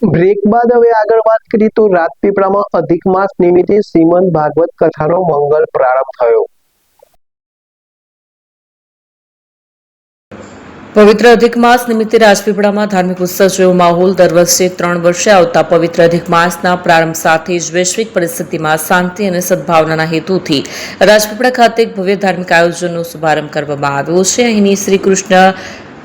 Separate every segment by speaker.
Speaker 1: Break બાદ હવે આગળ વાત કરીએ તો રાજપીપળામાં અધિક માસ નિમિત્તે શ્રીમદ ભાગવત કથાનો મંગલ પ્રારંભ થયો.
Speaker 2: પવિત્ર અધિક માસ નિમિત્તે રાજપીપળામાં ધાર્મિક ઉત્સવ જેવો માહોલ દર વર્ષે 3 વર્ષે આવતા પવિત્ર અધિક માસના પ્રારંભ સાથે જ વૈશ્વિક પરિસ્થિતિમાં શાંતિ અને સદભાવનાના હેતુથી રાજપીપળા ખાતે એક ભવ્ય ધાર્મિક આયોજનનો શુભારંભ કરવામાં આવ્યો છે. અહીંની શ્રી કૃષ્ણ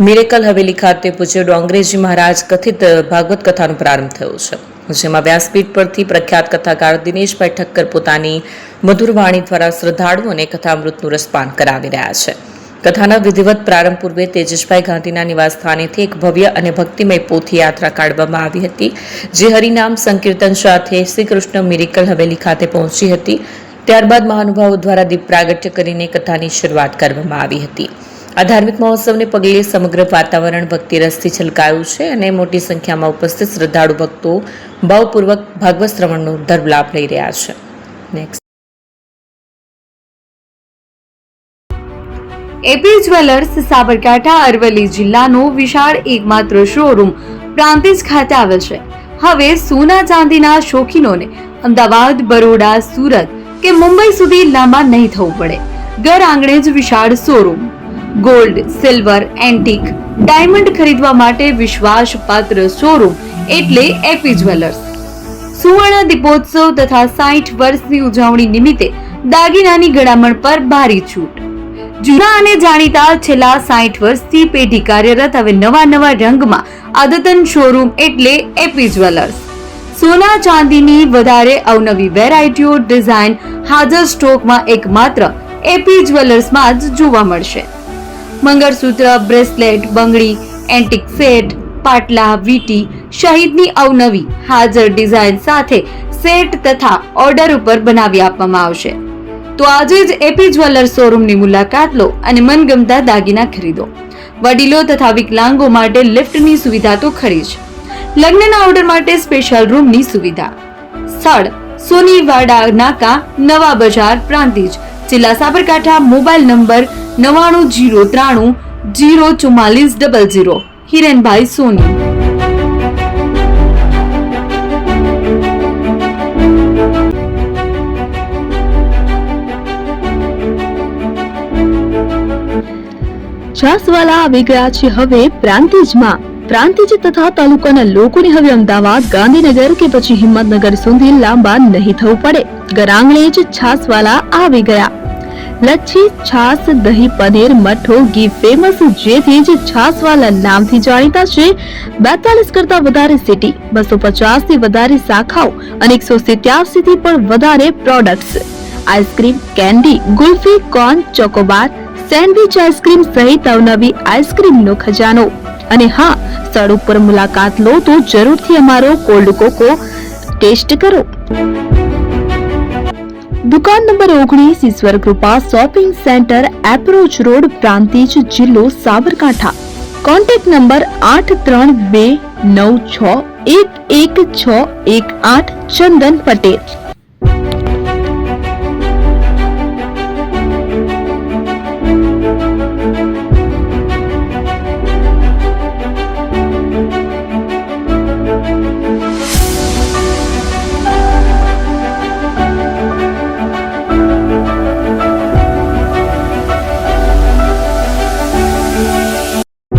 Speaker 2: મિરેકલ હવેલી ખાતે પૂજ્ય ડોંગરેજી મહારાજ કથિત ભાગવત કથાનો પ્રારંભ થયો છે, જેમાં વ્યાસપીઠ પરથી પ્રખ્યાત કથાકાર દિનેશભાઈ ઠક્કર પોતાની મધુર વાણી દ્વારા શ્રદ્ધાળુઓને કથામૃતનું રસપાન કરાવી રહ્યા છે. કથાના વિધિવત પ્રારંભ પૂર્વે તેજસભાઈ ગાંધીના નિવાસ સ્થાનેથી એક ભવ્ય અને ભક્તિમય પોથી યાત્રા કાઢવામાં આવી હતી, જે હરિનામ સંકીર્તન સાથે શ્રી કૃષ્ણ મિરેકલ હવેલી ખાતે પહોંચી હતી. ત્યારબાદ મહાનુભાવો દ્વારા દીપ પ્રાગટ્ય કરીને કથાની શરૂઆત કરવામાં આવી હતી. આ ધાર્મિક મહોત્સવને પગલે સમગ્ર વાતાવરણ ભક્તિરસથી છલકાયું છે અને મોટી સંખ્યામાં ઉપસ્થિત શ્રદ્ધાળુ ભક્તો ભાવપૂર્વક ભાગવત શ્રવણનો દર લાભ લઈ રહ્યા છે.
Speaker 3: એપી જ્વેલર્સ સાબરકાંઠા અરવલ્લી જિલ્લાનો વિશાળ એકમાત્ર શોરૂમ પ્રાંતિજ ખાતે આવેલ છે. હવે સોના ચાંદીના શોખીનોને અમદાવાદ, બરોડા, સુરત કે મુંબઈ સુધી લાંબા નહીં થવું પડે. ઘર આંગણે જ વિશાળ showroom. Gold, silver, antique, diamond ખરીદવા માટે વિશ્વાસપાત્ર શોરૂમ એટલે એપી જ્વેલર્સ. સુવર્ણ દીપોત્સવ તથા 60 વર્ષની ઉજવણી નિમિત્તે દાગીનાની ગળામણ પર ભારી છૂટ. જૂના અને જાણીતા છેલ્લા 60 વર્ષથી પેઢી કાર્યરત હવે નવા રંગમાં આદતન શોરૂમ એટલે એપી જ્વેલર્સ. સોના ચાંદીની વધારે અવનવી વેરાયટીઓ, ડિઝાઇન હાજર સ્ટોકમાં એકમાત્ર એપી જ્વેલર્સમાં જ જોવા મળશે. મંગળસૂત્ર, બ્રેસલેટ, બંગડી, એન્ટિક સેટ, પાટલા, વીટી સહિતની અવનવી હાજર ડિઝાઇન સાથે સેટ તથા ઓર્ડર ઉપર બનાવી આપવામાં આવશે. તો આજે જ એપી જ્વેલર્સ શોરૂમની મુલાકાત લો અને મનગમતા દાગીના ખરીદો. વડીલો તથા વિકલાંગો માટે લિફ્ટની સુવિધા તો ખરી જ. લગ્નના ઓર્ડર માટે સ્પેશિયલ રૂમની સુવિધા. સ્થળ સોનીવાડા નાકા, નવા બજાર, પ્રાંતિજ, જિલ્લા સાબરકાંઠા. Mobile number 9903 04400. હિરેનભાઈ સોની.
Speaker 4: છાસવાલા આવી ગયા છે હવે પ્રાંતિજમાં. પ્રાંતિજ તથા તાલુકાના લોકોને હવે અમદાવાદ, ગાંધીનગર કે પછી હિંમતનગર સુધી લાંબા નહીં થવું પડે. ઘર આંગણે જ છાસવાલા આવી ગયા. લચ્છી, છાસ, દહીં, પનીર, મઠો, ઘી ફેમસ, જેથી જ છાસવાલા નામથી જાણીતા છે. 42 કરતા વધારે સિટી, 250 થી વધારે શાખાઓ અને 187 થી પણ વધારે products. Ice cream, candy, kulfi, corn, Chocobar, sandwich ice cream સહિત અવનવી આઈસ્ક્રીમનો ખજાનો. અને હા, સ્થળ ઉપર મુલાકાત લો તો જરૂરથી અમારો કોલ્ડ કોકો ટેસ્ટ કરો. દુકાન number 19, Ishwar Krupa shopping centre, approach road, Prantij, જિલ્લો સાબરકાંઠા. Contact number 8329611618. ચંદન પટેલ.